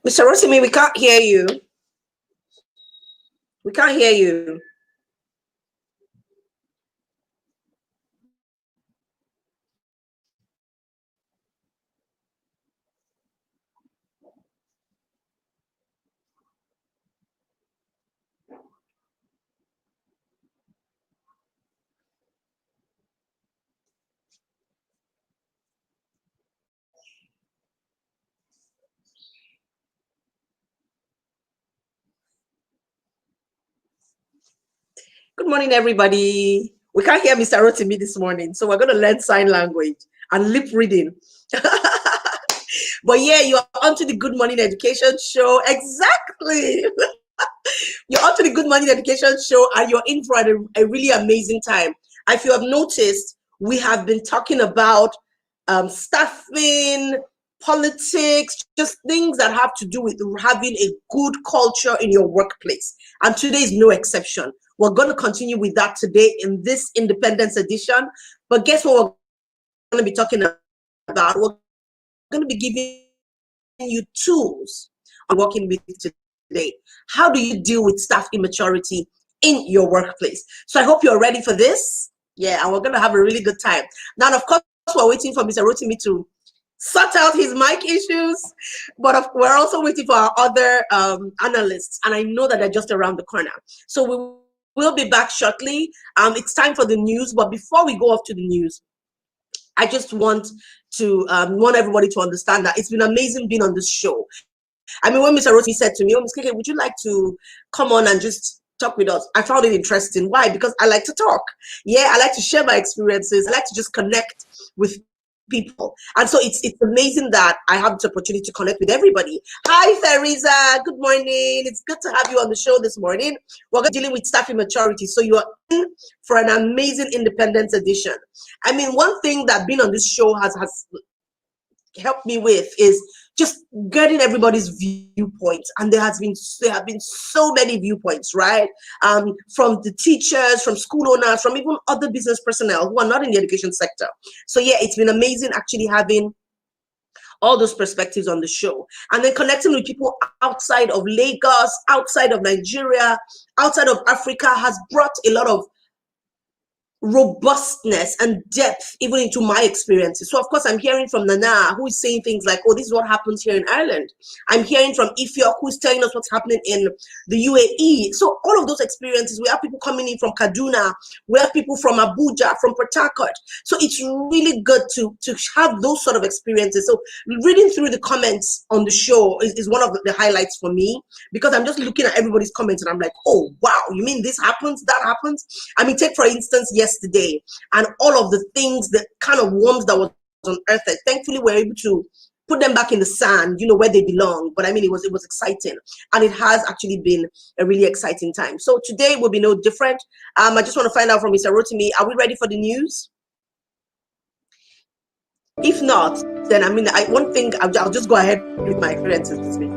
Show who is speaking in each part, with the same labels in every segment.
Speaker 1: Mr. Rosimi, we can't hear you. We can't hear you. Good morning, everybody. We can't hear Mr. Rotimi this morning, so we're going to learn sign language and lip reading. But yeah, you're onto the Good Morning Education Show. Exactly. You're onto the Good Morning Education Show, and you're in for a really amazing time. If you have noticed, we have been talking about staffing, politics, just things that have to do with having a good culture in your workplace. And today is no exception. We're going to continue with that today in this Independence edition. But guess what we're going to be talking about? We're going to be giving you tools on working with today. How do you deal with staff immaturity in your workplace? So I hope you're ready for this. Yeah, and we're going to have a really good time. Now, of course, we're waiting for Mr. Rotimi to sort out his mic issues, but we're also waiting for our other analysts, and I know that they're just around the corner. So we'll be back shortly. It's time for the news, but before we go off to the news, I just want everybody to understand that it's been amazing being on this show. I mean, when Mr. Rotimi said to me, "Oh, Ms. Keke, would you like to come on and just talk with us?" I found it interesting. Why? Because I like to talk. Yeah, I like to share my experiences. I like to just connect with people. And so it's amazing that I have this opportunity to connect with everybody. Hi, Theresa. Good morning. It's good to have you on the show this morning. We're going to be dealing with staff immaturity. So you are in for an amazing Independence edition. I mean, one thing that being on this show has helped me with is just getting everybody's viewpoints, and there have been so many viewpoints, right? From the teachers, from school owners, from even other business personnel who are not in the education sector. So yeah, it's been amazing actually having all those perspectives on the show, and then connecting with people outside of Lagos, outside of Nigeria, outside of Africa has brought a lot of robustness and depth even into my experiences. So of course I'm hearing from Nana, who is saying things like, "Oh, this is what happens here in Ireland." I'm hearing from Ifiok, who's telling us what's happening in the UAE. So all of those experiences, we have people coming in from Kaduna, we have people from Abuja, from Port Harcourt. So it's really good to have those sort of experiences. So reading through the comments on the show is one of the highlights for me, because I'm just looking at everybody's comments and I'm like, "Oh wow, you mean this happens, that happens?" I mean, take for instance yesterday and all of the things, the kind of worms that was unearthed. Thankfully, we're able to put them back in the sand, where they belong. But I mean, it was exciting, and it has actually been a really exciting time. So today will be no different. I just want to find out from Mr. Rotimi, are we ready for the news? If not, then I mean, one thing, I'll just go ahead with my experiences this week.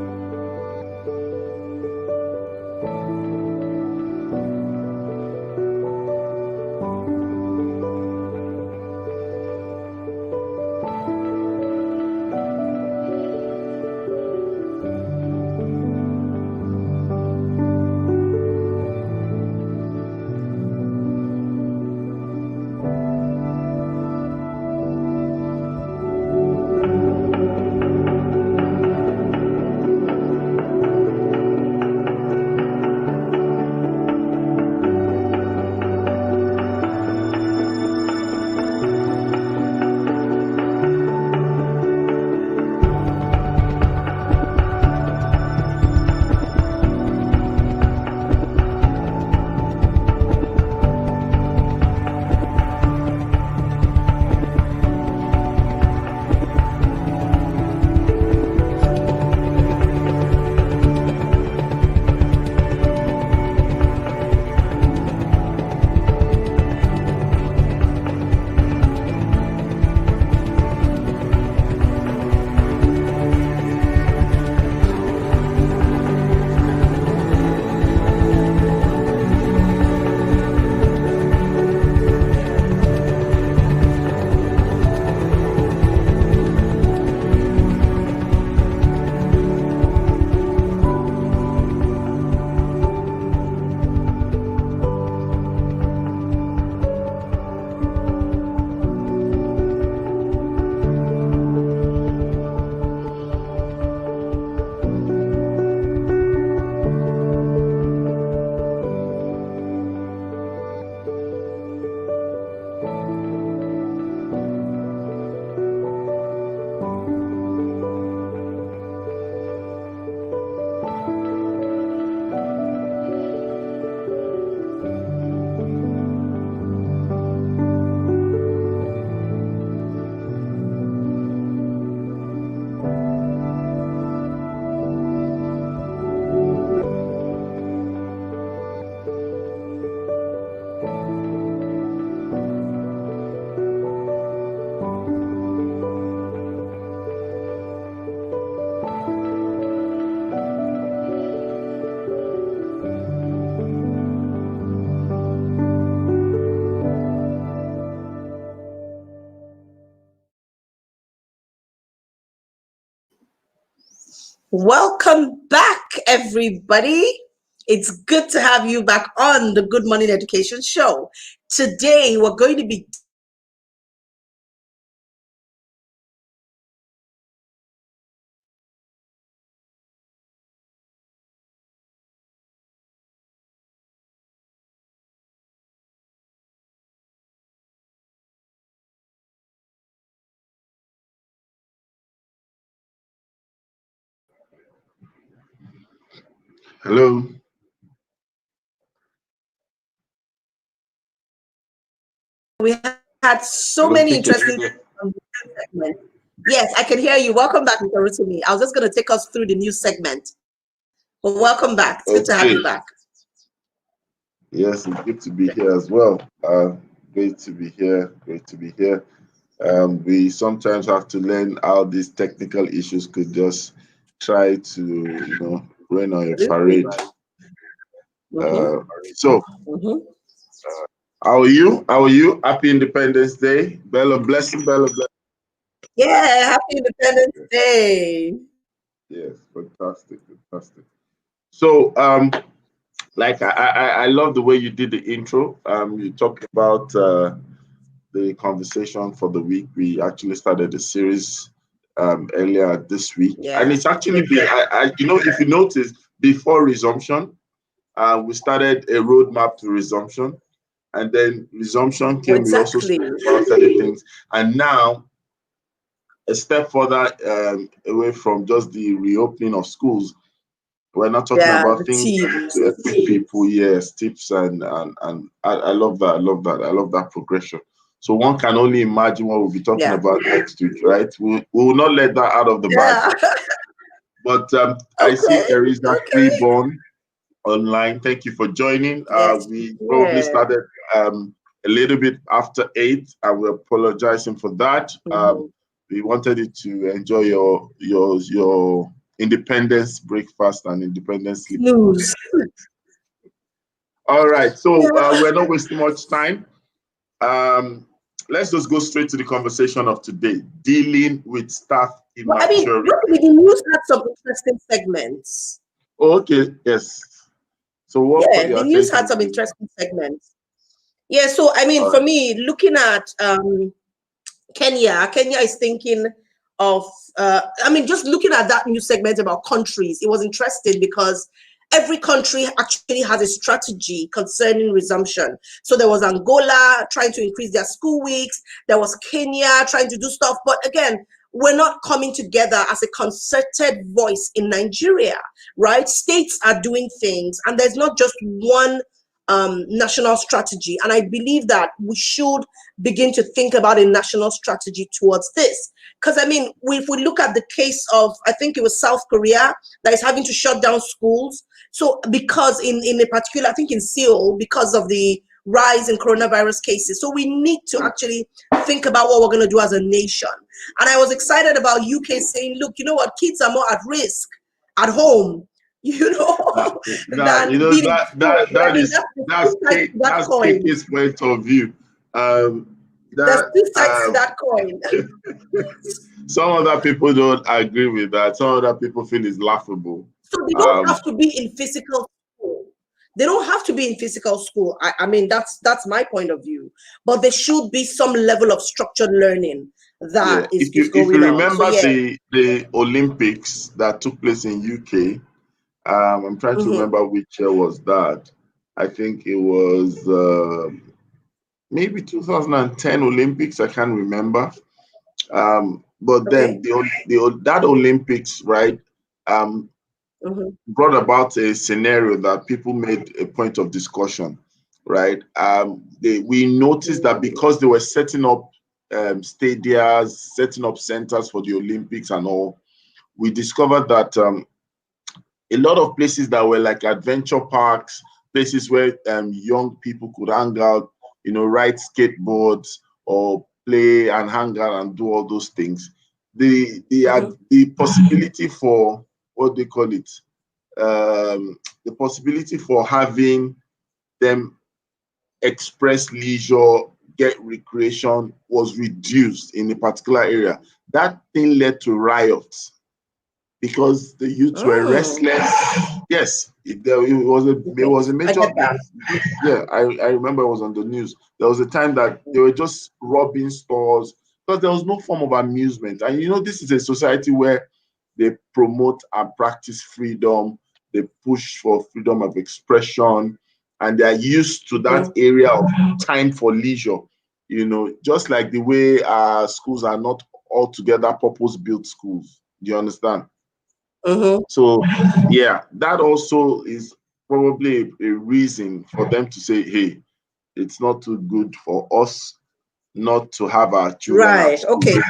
Speaker 1: Welcome back, everybody. It's good to have you back on the Good Morning Education Show. Today, we're going to be
Speaker 2: Hello.
Speaker 1: we had so
Speaker 2: Hello,
Speaker 1: many
Speaker 2: can you hear
Speaker 1: interesting
Speaker 2: me?
Speaker 1: segments. Yes, I can hear you. Welcome back, Mr. Rotimi. I was just going to take us through the new segment. Well, welcome back. It's good to have
Speaker 2: Okay.
Speaker 1: you back.
Speaker 2: Yes, it's good to be here as well. Great to be here. Great to be here. We sometimes have to learn how these technical issues could just try to, rain on your parade. Uh, so, how are you? How are you? Happy Independence Day. Bella blessing, Bella blessing.
Speaker 1: Yeah, happy Independence Day.
Speaker 2: Yes, fantastic, fantastic. So, like I love the way you did the intro. You talked about the conversation for the week. We actually started a series earlier this week, and
Speaker 1: Yeah.
Speaker 2: it's actually been, if you notice, before resumption, we started a roadmap to resumption, and then resumption came. We also
Speaker 1: Exactly.
Speaker 2: spoke about certain things, and now a step further away from just the reopening of schools. We're not talking
Speaker 1: Yeah,
Speaker 2: about
Speaker 1: the
Speaker 2: things
Speaker 1: tips.
Speaker 2: to equip people, yes, tips and I love that. I love that. I love that progression. So one can only imagine what we'll be talking
Speaker 1: Yeah.
Speaker 2: about next week, right? We will not let that out of the bag.
Speaker 1: Yeah.
Speaker 2: But I see
Speaker 1: Okay.
Speaker 2: Teresa
Speaker 1: Okay.
Speaker 2: Freeborn online. Thank you for joining.
Speaker 1: Yes.
Speaker 2: We probably
Speaker 1: Yeah.
Speaker 2: started a little bit after 8, and we're apologizing for that. We wanted you to enjoy your independence breakfast and independence sleep.
Speaker 1: News.
Speaker 2: All right, so
Speaker 1: Yeah.
Speaker 2: we're not wasting much time. Let's just go straight to the conversation of today: dealing with staff
Speaker 1: But I mean,
Speaker 2: immaturity.
Speaker 1: look, the news had some interesting segments.
Speaker 2: Oh, okay, yes. So, what caught
Speaker 1: Yeah,
Speaker 2: your
Speaker 1: the news had
Speaker 2: attention?
Speaker 1: some interesting segments. Yeah, so I mean,
Speaker 2: All
Speaker 1: for
Speaker 2: right.
Speaker 1: me, looking at Kenya is thinking of, I mean, just looking at that new segment about countries, it was interesting because every country actually has a strategy concerning resumption. So there was Angola trying to increase their school weeks, there was Kenya trying to do stuff, but again, we're not coming together as a concerted voice in Nigeria, right? States are doing things, and there's not just one national strategy. And I believe that we should begin to think about a national strategy towards this. Because I mean, if we look at the case of, I think it was South Korea that is having to shut down schools. So because in a particular, I think in Seoul, because of the rise in coronavirus cases. So we need to actually think about what we're going to do as a nation. And I was excited about UK saying, look, you know what, kids are more at risk at home, you know, than being in school. But I mean, that's the two sides to that
Speaker 2: That's
Speaker 1: coin.
Speaker 2: KK's point of view.
Speaker 1: There's
Speaker 2: That
Speaker 1: two sides to that coin.
Speaker 2: Some other people don't agree with that. Some other people feel it's laughable.
Speaker 1: So they don't have to be in physical school. They don't have to be in physical school. I mean, that's my point of view. But there should be some level of structured learning
Speaker 2: Yeah,
Speaker 1: that is
Speaker 2: if you
Speaker 1: going on. So
Speaker 2: remember
Speaker 1: yeah.
Speaker 2: the Olympics that took place in UK, I'm trying to
Speaker 1: Mm-hmm.
Speaker 2: remember which year was that. I think it was maybe 2010 Olympics. I can't remember. But then
Speaker 1: Okay.
Speaker 2: that Olympics, right,
Speaker 1: Mm-hmm.
Speaker 2: brought about a scenario that people made a point of discussion, right? We noticed that because they were setting up stadiums, setting up centers for the Olympics and all, we discovered that a lot of places that were like adventure parks, places where young people could hang out, ride skateboards or play and hang out and do all those things. The possibility for what they call it, the possibility for having them express leisure, get recreation was reduced in a particular area. That thing led to riots because the youths were restless. Yes, it was a
Speaker 1: I
Speaker 2: major.
Speaker 1: get that.
Speaker 2: Yeah, I remember it was on the news. There was a time that they were just robbing stores because there was no form of amusement. And this is a society where they promote and practice freedom. They push for freedom of expression, and they are used to that area of time for leisure. Just like the way our schools are not altogether purpose-built schools. Do you understand? So, yeah, that also is probably a reason for them to say, hey, it's not too good for us not to have our children at
Speaker 1: Right.
Speaker 2: school.
Speaker 1: Okay. So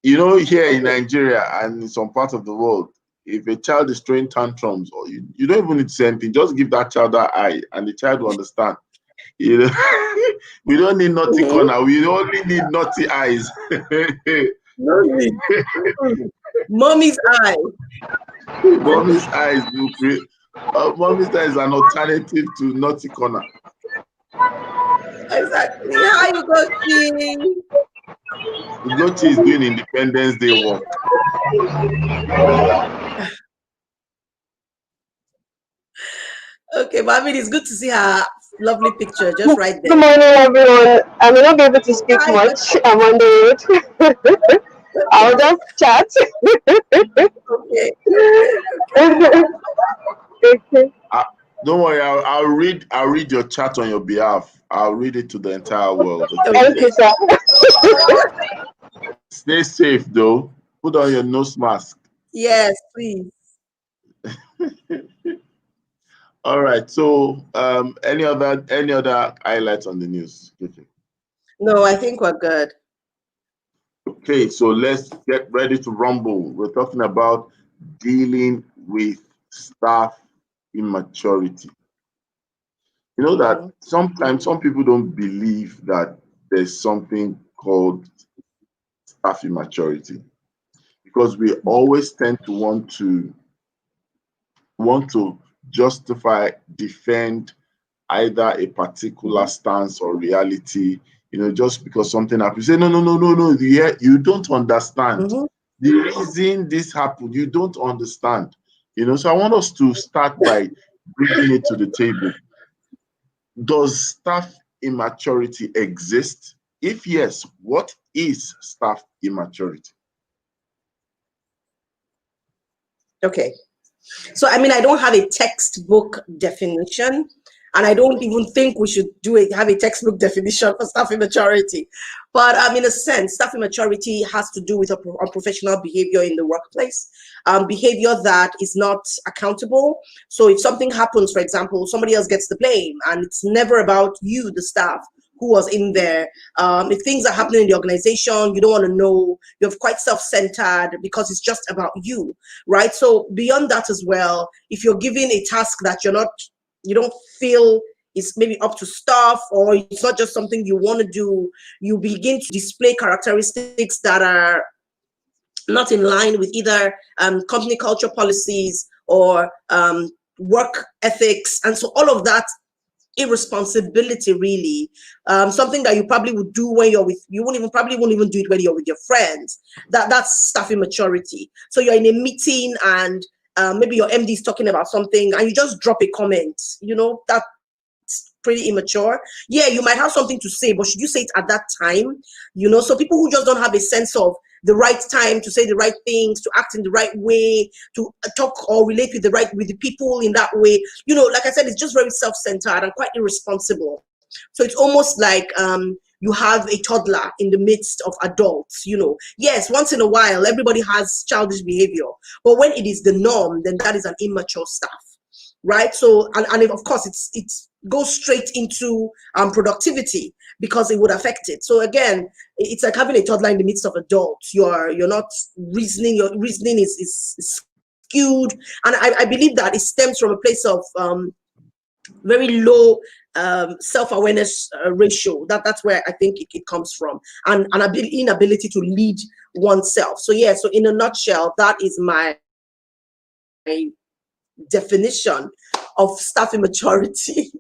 Speaker 2: Because, here in Nigeria and in some parts of the world, if a child is throwing tantrums, or you don't even need to say anything, just give that child that eye and the child will understand. We don't need naughty corner, we only need naughty eyes.
Speaker 1: Mommy's eye.
Speaker 2: Mommy's eyes will create. Mommy's eye is an alternative to naughty corner.
Speaker 1: Exactly. How you go, Chi?
Speaker 2: Ugochi is doing Independence Day work.
Speaker 1: Okay, but I mean, it's good to see her lovely picture just right there.
Speaker 3: Good morning, everyone. I may not be able to speak
Speaker 1: Hi.
Speaker 3: much. I'm on the road. I'll just chat.
Speaker 1: Okay.
Speaker 3: Okay.
Speaker 2: Don't worry, I'll read your chat on your behalf. I'll read it to the entire world. Okay?
Speaker 3: Thank you, sir.
Speaker 2: Stay safe though. Put on your nose mask.
Speaker 1: Yes, please.
Speaker 2: All right. So, any other highlights on the news?
Speaker 1: No, I think we're good.
Speaker 2: Okay, so let's get ready to rumble. We're talking about dealing with staff immaturity. You know that sometimes some people don't believe that there's something called staff immaturity, because we always tend to want to justify, defend either a particular stance or reality, just because something happened. You say, no, you don't understand. The reason this happened, you don't understand. So I want us to start by bringing it to the table. Does staff immaturity exist? If yes, what is staff immaturity?
Speaker 1: Okay. So, I mean, I don't have a textbook definition, and I don't even think we should have a textbook definition for staff immaturity. But in a sense, staff immaturity has to do with unprofessional behavior in the workplace, behavior that is not accountable. So if something happens, for example, somebody else gets the blame, and it's never about you, the staff, who was in there. If things are happening in the organization, you don't want to know. You're quite self-centered because it's just about you, right? So beyond that as well, if you're given a task that you don't feel is maybe up to stuff, or it's not just something you want to do, you begin to display characteristics that are not in line with either company culture policies or work ethics. And so all of that irresponsibility, really, something that you probably would do when you probably won't even do it when you're with your friends. That's staff immaturity. So you're in a meeting and maybe your MD is talking about something and you just drop a comment, that's pretty immature. Yeah, you might have something to say, but should you say it at that time? So people who just don't have a sense of the right time to say the right things, to act in the right way, to talk or relate with the people in that way. Like I said, it's just very self-centered and quite irresponsible. So it's almost like you have a toddler in the midst of adults. Yes, once in a while, everybody has childish behavior, but when it is the norm, then that is an immature staff, right? So, and of course, it goes straight into productivity, because it would affect it. So again, it's like having a toddler in the midst of adults. You're not reasoning. Your reasoning is skewed, and I believe that it stems from a place of very low self-awareness ratio. That's where I think it comes from, and an inability to lead oneself. So yeah. So in a nutshell, that is my definition of staff immaturity.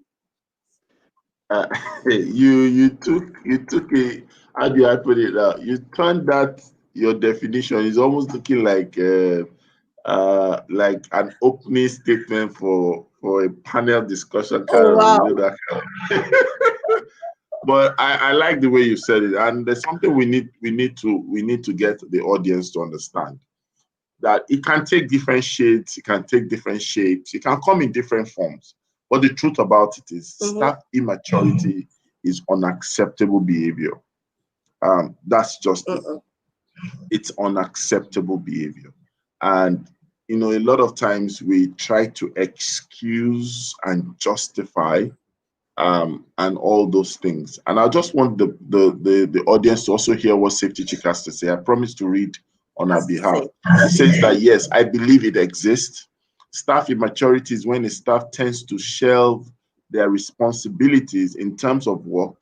Speaker 2: You took a, how do I put it? You turned that your definition is almost looking like an opening statement for a panel discussion kind
Speaker 1: Oh,
Speaker 2: of,
Speaker 1: wow.
Speaker 2: that kind of. But I like the way you said it, and there's something we need to get the audience to understand, that it can take different shades, it can take different shapes, it can come in different forms. But the truth about it is, staff immaturity is unacceptable behavior. That's just it. It's unacceptable behavior. And a lot of times we try to excuse and justify and all those things. And I just want the audience to also hear what Safety Chick has to say. I promise to read on her behalf. He says that, yes, I believe it exists. Staff immaturity is when a staff tends to shelve their responsibilities in terms of work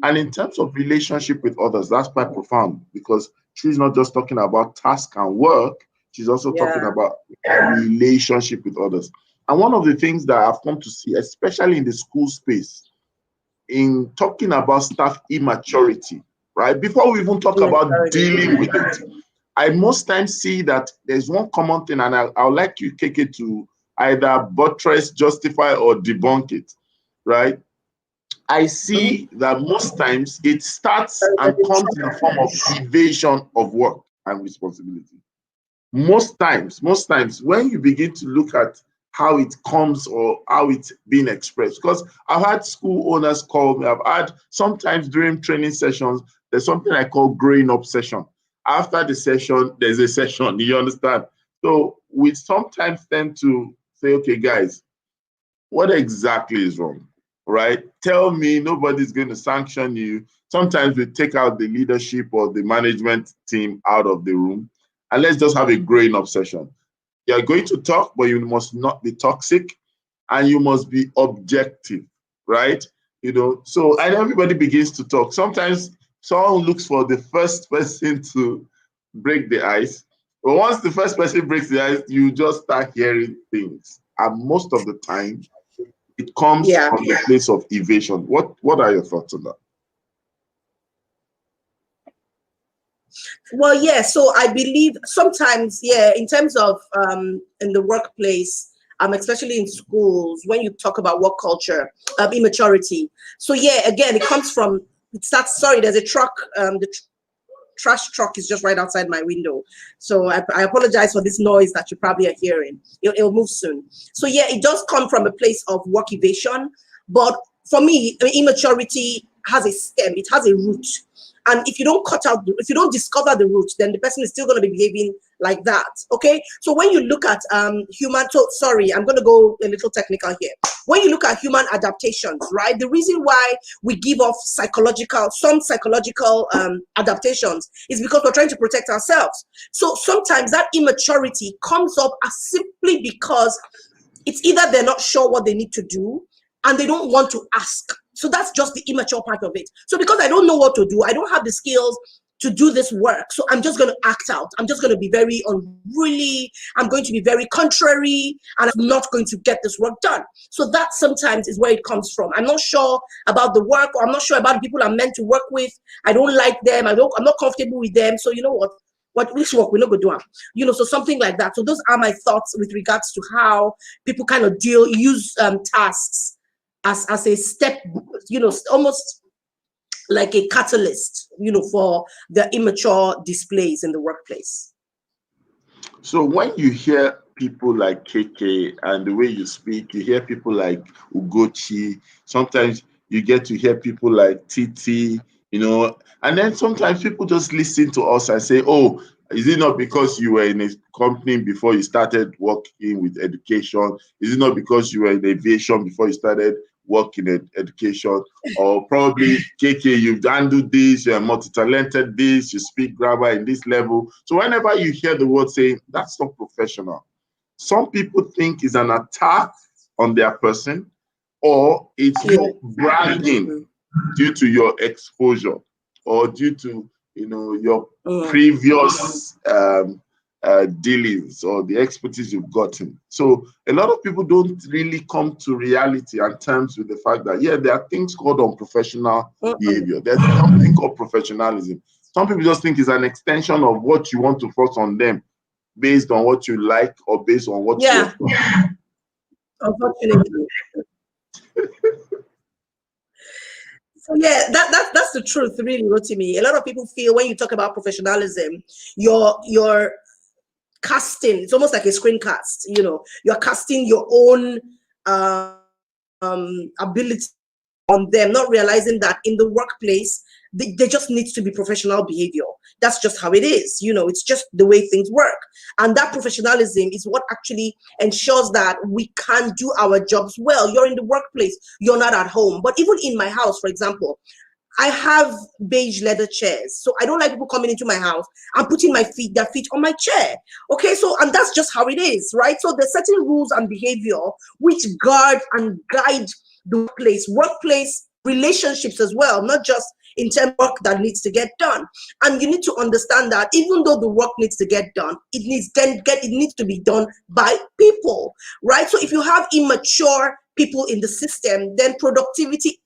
Speaker 2: and in terms of relationship with others. That's quite profound, because she's not just talking about task and work, she's also talking about relationship with others. And one of the things that I've come to see, especially in the school space, in talking about staff immaturity, right? Before we even talk about dealing with it, I most times see that there's one common thing, and I would like you, KK, to either buttress, justify, or debunk it, right? I see that most times it starts and comes in the form of evasion of work and responsibility. Most times, when you begin to look at how it comes or how it's being expressed, because I've had school owners call me, I've had sometimes during training sessions, there's something I call growing up session. After the session, there's a session, you understand? So we sometimes tend to say, okay, guys, what exactly is wrong, right? Tell me, nobody's going to sanction you. Sometimes we take out the leadership or the management team out of the room, and let's just have a growing up session. You're going to talk, but you must not be toxic, and you must be objective, right? So and everybody begins to talk. Sometimes someone looks for the first person to break the ice, but once the first person breaks the ice, you just start hearing things. And most of the time, it comes from the place of evasion. What are your thoughts on that?
Speaker 1: Well, yeah. So I believe sometimes, in terms of in the workplace, especially in schools, when you talk about work culture, immaturity. So yeah, again, it comes from. It starts. Sorry, there's a truck. Trash truck is just right outside my window, so I apologize for this noise that you probably are hearing. It'll move soon. So yeah, it does come from a place of work evasion, but for me, immaturity has a stem. It has a root. And if you don't if you don't discover the root, then the person is still going to be behaving like that. Okay. So when you look at sorry, I'm going to go a little technical here. When you look at human adaptations, right? The reason why we give off some psychological adaptations is because we're trying to protect ourselves. So sometimes that immaturity comes up as simply because it's either they're not sure what they need to do and they don't want to ask. So that's just the immature part of it. So because I don't know what to do, I don't have the skills to do this work. So I'm just going to act out. I'm just going to be very unruly. I'm going to be very contrary, and I'm not going to get this work done. So that sometimes is where it comes from. I'm not sure about the work, or I'm not sure about the people I'm meant to work with. I don't like them. I'm not comfortable with them. So you know what this work we're not going to do, so something like that. So those are my thoughts with regards to how people kind of use tasks as a step, almost like a catalyst, for the immature displays in the workplace.
Speaker 2: So when you hear people like KK and the way you speak, you hear people like Ugochi, sometimes you get to hear people like Titi, and then sometimes people just listen to us and say, oh, is it not because you were in a company before you started working with education? Is it not because you were in aviation before you started working in education? Or probably, KK, you've handled this, you're multi-talented this, you speak grammar in this level. So whenever you hear the word saying, that's not professional, some people think it's an attack on their person, or it's you bragging due to your exposure or due to your previous dealings or the expertise you've gotten. So a lot of people don't really come to reality and terms with the fact that there are things called unprofessional behavior. There's something called professionalism. Some people just think it's an extension of what you want to force on them based on what you like or based on what
Speaker 1: Yeah,
Speaker 2: you
Speaker 1: unfortunately. So yeah, that's the truth, really, Rotimi. A lot of people feel when you talk about professionalism, you're casting. It's almost like a screencast. You know, you're casting your own ability on them, not realizing that in the workplace, there just needs to be professional behavior. That's just how it is. You know, it's just the way things work. And that professionalism is what actually ensures that we can do our jobs well. You're in the workplace, you're not at home. But even in my house, for example, I have beige leather chairs. So I don't like people coming into my house and putting their feet on my chair. Okay, so, and that's just how it is, right? So there's certain rules and behavior which guard and guide the workplace relationships as well, not just in terms of work that needs to get done. And you need to understand that even though the work needs to get done, it needs to be done by people, right? So if you have immature people in the system, then productivity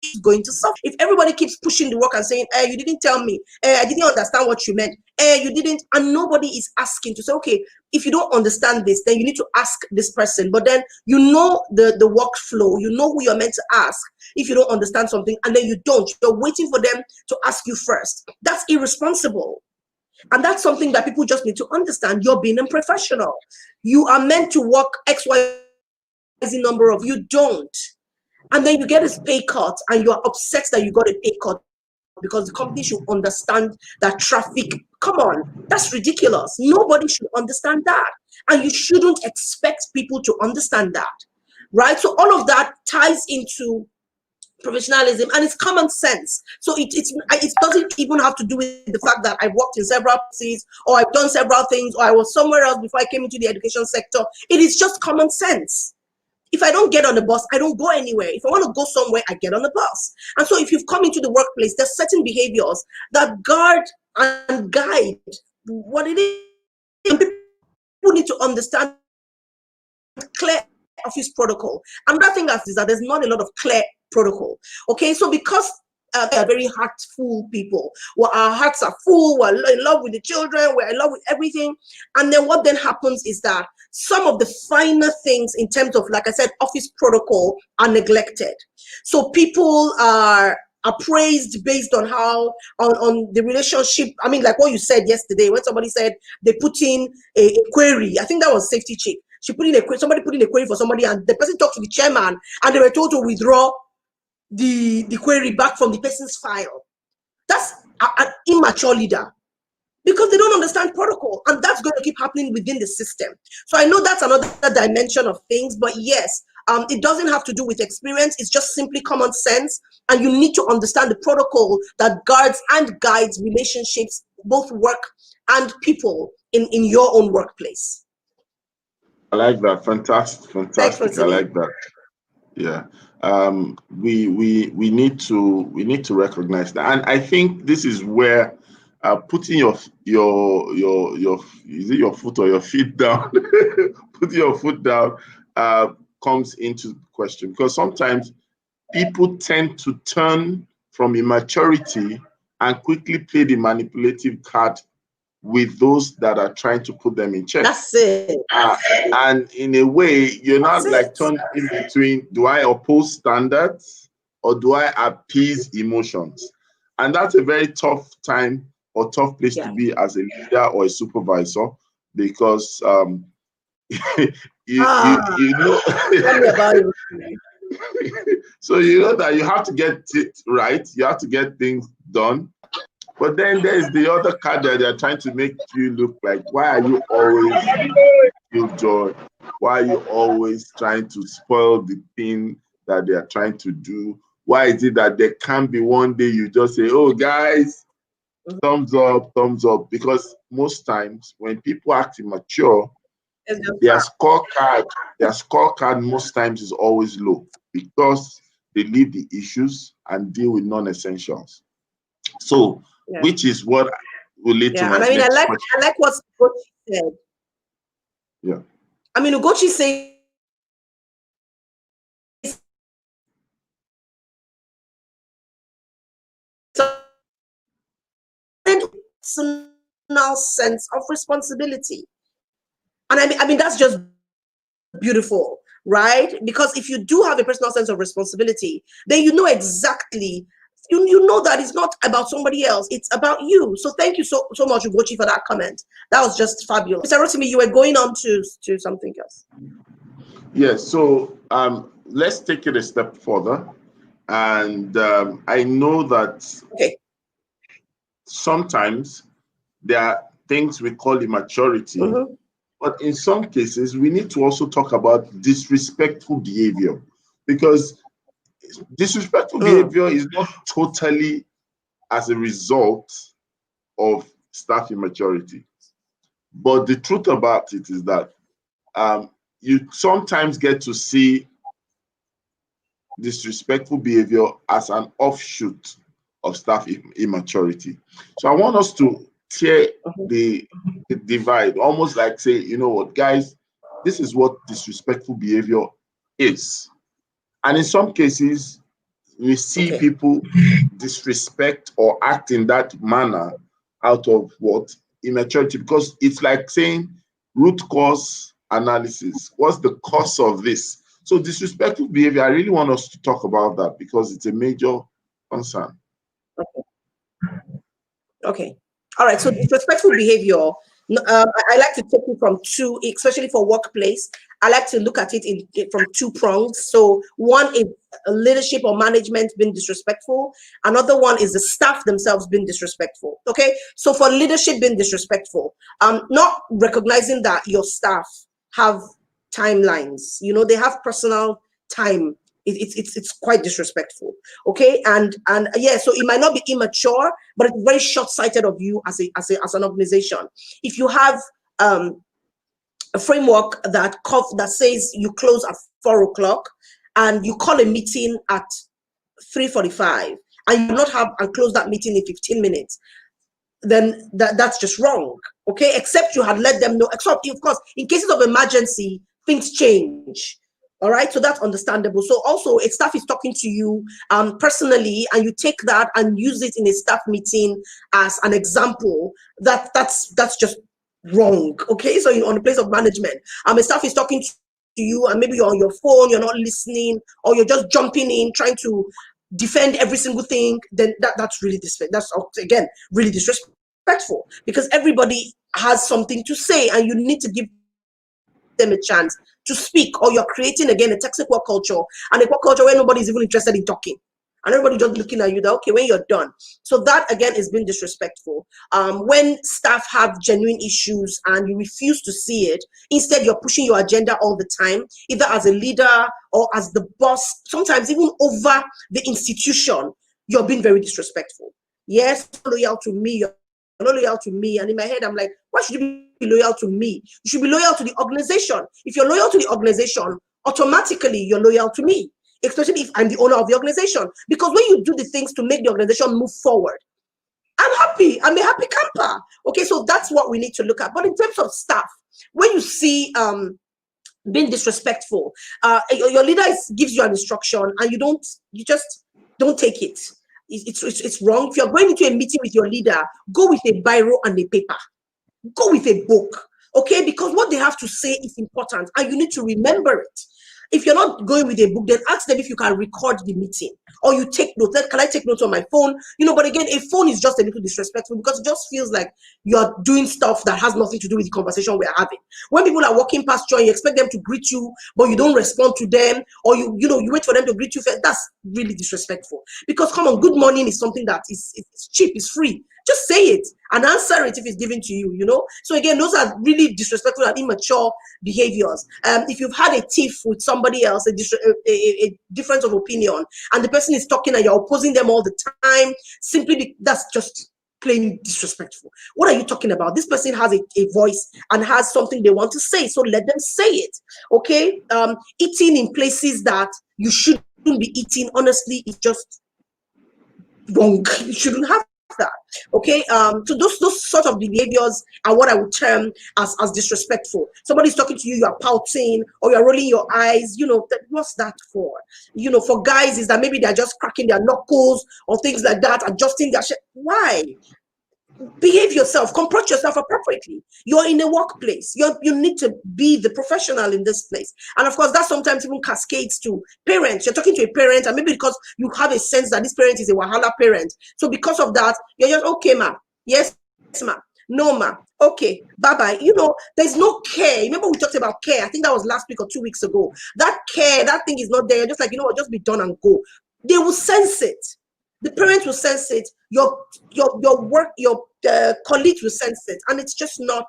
Speaker 1: is going to suffer. If everybody keeps pushing the work and saying, you didn't tell me, I didn't understand what you meant, you didn't, and nobody is asking to say, okay, if you don't understand this, then you need to ask this person. But then you know the workflow, you know who you're meant to ask if you don't understand something, and then you don't. You're waiting for them to ask you first. That's irresponsible. And that's something that people just need to understand. You're being a professional. You are meant to work XYZ number of, you don't. And then you get this pay cut and you're upset that you got a pay cut because the company should understand that traffic. Come on, that's ridiculous. Nobody should understand that. And you shouldn't expect people to understand that, right? So all of that ties into professionalism and it's common sense. So it doesn't even have to do with the fact that I've worked in several places or I've done several things or I was somewhere else before I came into the education sector. It is just common sense. If I don't get on the bus, I don't go anywhere. If I want to go somewhere, I get on the bus. And so if you've come into the workplace, there's certain behaviors that guard and guide what it is. And people need to understand clear office protocol. Another thing is that there's not a lot of clear protocol. Okay, so because they are very heartful people, well, our hearts are full, we're in love with the children, we're in love with everything. And then what then happens is that some of the finer things in terms of, like I said, office protocol are neglected. So people are praised based on how on the relationship. I mean, like what you said yesterday when somebody said they put in a query. I think that was Safety Chick. Somebody put in a query for somebody and the person talked to the chairman and they were told to withdraw the query back from the person's file. That's an immature leader because they don't understand protocol, and that's going to keep happening within the system. So I know that's another dimension of things, but yes, it doesn't have to do with experience. It's just simply common sense, and you need to understand the protocol that guards and guides relationships, both work and people in your own workplace.
Speaker 2: I like that. Fantastic,
Speaker 1: Thanks for
Speaker 2: fantastic. I
Speaker 1: listening.
Speaker 2: like that. Yeah. We need to recognize that, and I think this is where putting your is it your foot or your feet down, putting your foot down comes into question, because sometimes people tend to turn from immaturity and quickly play the manipulative card with those that are trying to put them in check.
Speaker 1: That's it.
Speaker 2: And in a way, you're
Speaker 1: That's
Speaker 2: not like
Speaker 1: it.
Speaker 2: torn in between, do I oppose standards or do I appease emotions? And that's a very tough time or tough place to
Speaker 1: Yeah.
Speaker 2: be as a leader or a supervisor, because you know
Speaker 1: Tell me about it.
Speaker 2: so you know that you have to get it right, you have to get things done. But then there's the other card that they're trying to make you look like, why are you always killjoy? Why are you always trying to spoil the thing that they are trying to do? Why is it that there can't be one day you just say, oh, guys, thumbs up, thumbs up? Because most times when people act immature, their scorecard most times is always low because they leave the issues and deal with non-essentials. So,
Speaker 1: Yeah.
Speaker 2: which is what will lead to
Speaker 1: Yeah.
Speaker 2: my
Speaker 1: And I mean,
Speaker 2: next question.
Speaker 1: I like what Ugochi said.
Speaker 2: Yeah.
Speaker 1: I mean, Ugochi says personal sense of responsibility. And I mean that's just beautiful, right? Because if you do have a personal sense of responsibility, then you know exactly, you know that it's not about somebody else, it's about you. So thank you so much, Ugochi, for that comment. That was just fabulous. Mr. Rotimi, you were going on to something else.
Speaker 2: Yes, so let's take it a step further. And I know that sometimes there are things we call immaturity, but in some cases, we need to also talk about disrespectful behavior, because disrespectful behavior is not totally as a result of staff immaturity. But the truth about it is that you sometimes get to see disrespectful behavior as an offshoot of staff immaturity. So I want us to tear the divide, almost like say, you know what, guys, this is what disrespectful behavior is. And in some cases, we see people disrespect or act in that manner out of what? Immaturity, because it's like saying root cause analysis. What's the cause of this? So disrespectful behavior, I really want us to talk about that because it's a major concern.
Speaker 1: Okay. All right. So disrespectful behavior, I like to take it from two, especially for workplace. I like to look at it from two prongs. So one is leadership or management being disrespectful. Another one is the staff themselves being disrespectful. Okay. So for leadership being disrespectful, not recognizing that your staff have timelines, you know, they have personal time. It's quite disrespectful. Okay. And yeah, so it might not be immature, but it's very short-sighted of you as an organization. If you have a framework that says you close at 4 o'clock and you call a meeting at 3:45 and you not have and close that meeting in 15 minutes, then that's just wrong. Okay, except you had let them know, except of course in cases of emergency things change. All right, so that's understandable. So also, a staff is talking to you personally, and you take that and use it in a staff meeting as an example. That's just wrong. Okay, so on the place of management, a staff is talking to you, and maybe you're on your phone, you're not listening, or you're just jumping in, trying to defend every single thing. Then that's really that's again really disrespectful, because everybody has something to say, and you need to give them a chance to speak, or you're creating again a toxic work culture, and a work culture where nobody's even interested in talking and everybody just looking at you that okay when you're done. So that again is being disrespectful. When staff have genuine issues and you refuse to see it, instead you're pushing your agenda all the time, either as a leader or as the boss, sometimes even over the institution, you're being very disrespectful. Yes, loyal to me, you're not loyal to me. And in my head I'm like, why should you be loyal to me? You should be loyal to the organization. If you're loyal to the organization, automatically you're loyal to me, especially if I'm the owner of the organization. Because when you do the things to make the organization move forward, I'm happy. I'm a happy camper. Okay, so that's what we need to look at. But in terms of staff, when you see being disrespectful, your leader gives you an instruction and you just don't take it. It's wrong. If you're going into a meeting with your leader, go with a biro and a paper. Go with a book, okay? Because what they have to say is important and you need to remember it. If you're not going with a book, then ask them if you can record the meeting or you take notes. Can I take notes on my phone? You know, but again, a phone is just a little disrespectful because it just feels like you're doing stuff that has nothing to do with the conversation we're having. When people are walking past you and you expect them to greet you, but you don't respond to them, or you wait for them to greet you first, that's really disrespectful. Because come on, good morning is something that is cheap, it's free. Just say it and answer it if it's given to you, you know? So again, those are really disrespectful and immature behaviors. If you've had a tiff with somebody else, a difference of opinion, and the person is talking and you're opposing them all the time, that's just plain disrespectful. What are you talking about? This person has a voice and has something they want to say, so let them say it, okay? Eating in places that you shouldn't be eating, honestly, is just wrong. You shouldn't have that, okay? So those sort of behaviors are what I would term as disrespectful. Somebody's talking to you, you're pouting or you're rolling your eyes, you know, what's that for? You know, for guys is that maybe they're just cracking their knuckles or things like that, adjusting their shit. Why? behave yourself, comport yourself appropriately. You're in a workplace. You need to be the professional in this place. And of course, that sometimes even cascades to parents. You're talking to a parent, and maybe because you have a sense that this parent is a Wahala parent. So because of that, you're just, okay, ma. Yes, ma. No, ma. Okay, bye-bye. There's no care. Remember we talked about care. I think that was last week or 2 weeks ago. That care, that thing is not there. You're just like, what, just be done and go. They will sense it. The parents will sense it. Your work, your colleagues will sense it, and it's just not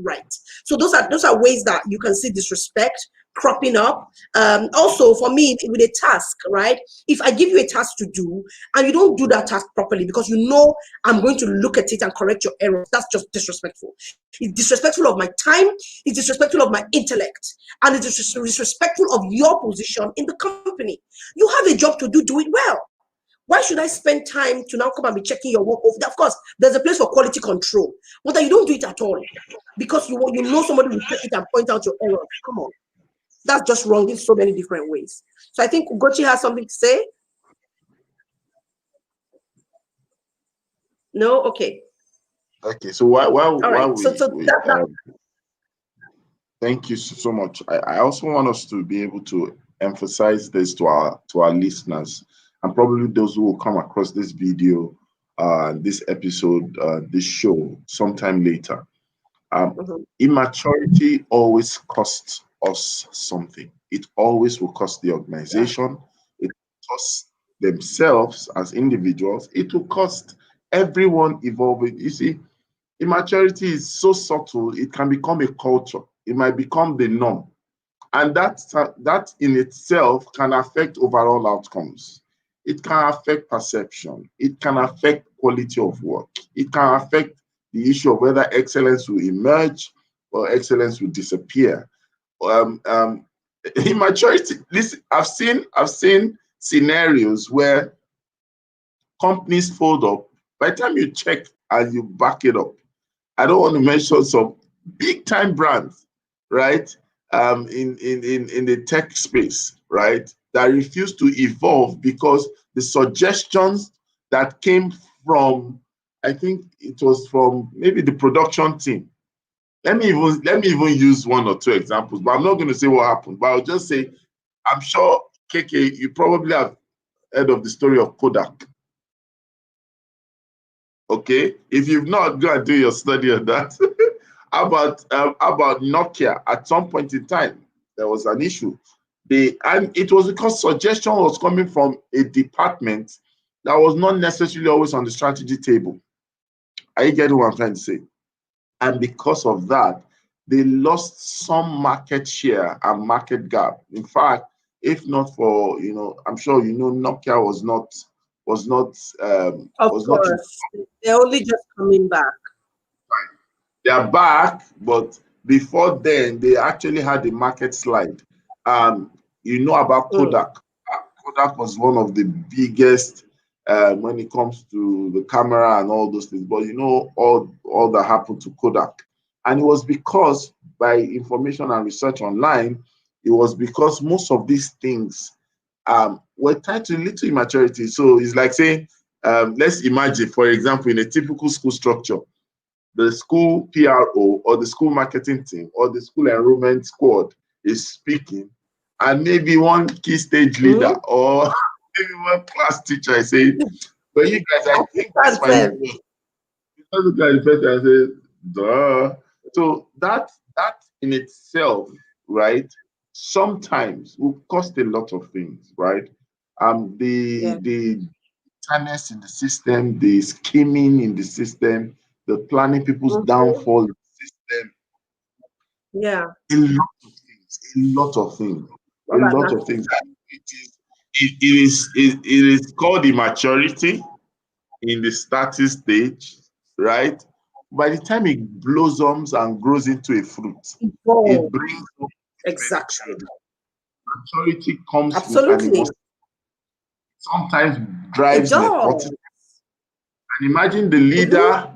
Speaker 1: right. So those are ways that you can see disrespect cropping up. Also, for me, with a task, right? If I give you a task to do and you don't do that task properly because I'm going to look at it and correct your errors, that's just disrespectful. It's disrespectful of my time. It's disrespectful of my intellect, and it's disrespectful of your position in the company. You have a job to do. Do it well. Why should I spend time to now come and be checking your work? Of course, there's a place for quality control, but that you don't do it at all because somebody will check it and point out your errors. Come on, that's just wrong in so many different ways. So I think Ugochi has something to say. No, okay,
Speaker 2: Okay, so while
Speaker 1: all right. So
Speaker 2: we
Speaker 1: that
Speaker 2: thank you so much. I also want us to be able to emphasize this to our listeners, and probably those who will come across this video, this episode, this show sometime later. Immaturity always costs us something. It always will cost the organization. It costs themselves as individuals. It will cost everyone involved. You see, immaturity is so subtle, it can become a culture. It might become the norm. And that in itself can affect overall outcomes. It can affect perception. It can affect quality of work. It can affect the issue of whether excellence will emerge or excellence will disappear. Immaturity. Listen, I've seen scenarios where companies fold up. By the time you check and you back it up, I don't want to mention some big time brands, right? In the tech space, right? That refuse to evolve because the suggestions that came from, I think it was from maybe the production team. Let me even use one or two examples, but I'm not going to say what happened. But I'll just say, I'm sure KK, you probably have heard of the story of Kodak. Okay, if you've not, go and do your study on that. About Nokia? At some point in time, there was an issue. And it was because suggestion was coming from a department that was not necessarily always on the strategy table. Are you getting what I'm trying to say? And because of that, they lost some market share and market gap. In fact, if not for, I'm sure Nokia was not
Speaker 1: of
Speaker 2: was not in
Speaker 1: course they're only just coming back.
Speaker 2: time. They are back, but before then, they actually had a market slide. You know about
Speaker 1: Mm.
Speaker 2: Kodak. Kodak was one of the biggest when it comes to the camera and all those things. But all that happened to Kodak, and it was because by information and research online, it was because most of these things were tied to little immaturity. So it's like saying, let's imagine, for example, in a typical school structure, the school PRO or the school marketing team or the school enrollment squad is speaking, and maybe one key stage leader
Speaker 1: Mm.
Speaker 2: or maybe one class teacher is saying, "But you guys, I think this
Speaker 1: That's
Speaker 2: might not
Speaker 1: it.
Speaker 2: work." The other guy is better and says, "Duh." So that in itself, right, sometimes will cost a lot of things, right?
Speaker 1: Yeah.
Speaker 2: The tiredness in the system, the scheming in the system, the planning people's
Speaker 1: Mhm.
Speaker 2: downfall in the system,
Speaker 1: Yeah.
Speaker 2: a lot of things, a lot of things, a
Speaker 1: All that
Speaker 2: lot of
Speaker 1: matters.
Speaker 2: things. It is called immaturity in the starting stage, right? By the time it blossoms and grows into a fruit, it
Speaker 1: Evolve.
Speaker 2: brings up many
Speaker 1: Exactly.
Speaker 2: children. Maturity comes with
Speaker 1: Absolutely.
Speaker 2: animosity, sometimes
Speaker 1: It
Speaker 2: drives
Speaker 1: does.
Speaker 2: nepotism. And imagine the
Speaker 1: Mm-hmm.
Speaker 2: leader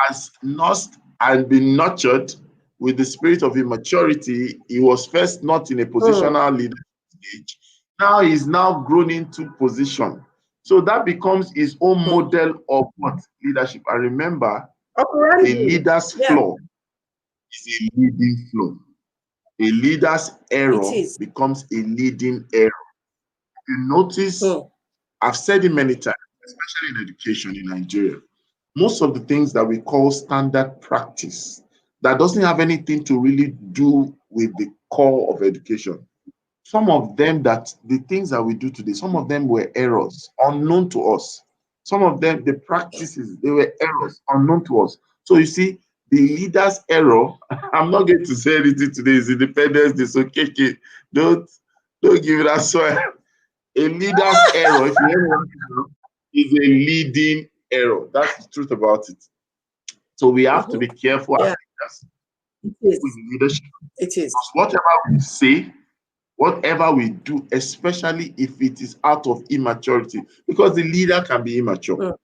Speaker 2: has nursed and been nurtured with the spirit of immaturity. He was first not in a
Speaker 1: Mm.
Speaker 2: positional leadership stage. Now he's now grown into position. So that becomes his own model of what? Leadership. And remember, a leader's flaw is a leading flaw. A leader's error becomes a leading error. You notice, I've said it many times, especially in education in Nigeria, most of the things that we call standard practice that doesn't have anything to really do with the core of education. Some of them, that the things that we do today, some of them were errors unknown to us. Some of them, the practices, they were errors unknown to us. So you see, the leader's error, I'm not going to say anything today, is Independence Day, so KK, don't give it that swear. A leader's error, if you ever is a leading error. That's the truth about it. So we have to be careful as leaders with leadership.
Speaker 1: It is.
Speaker 2: Because whatever we say, whatever we do, especially if it is out of immaturity, because the leader can be immature.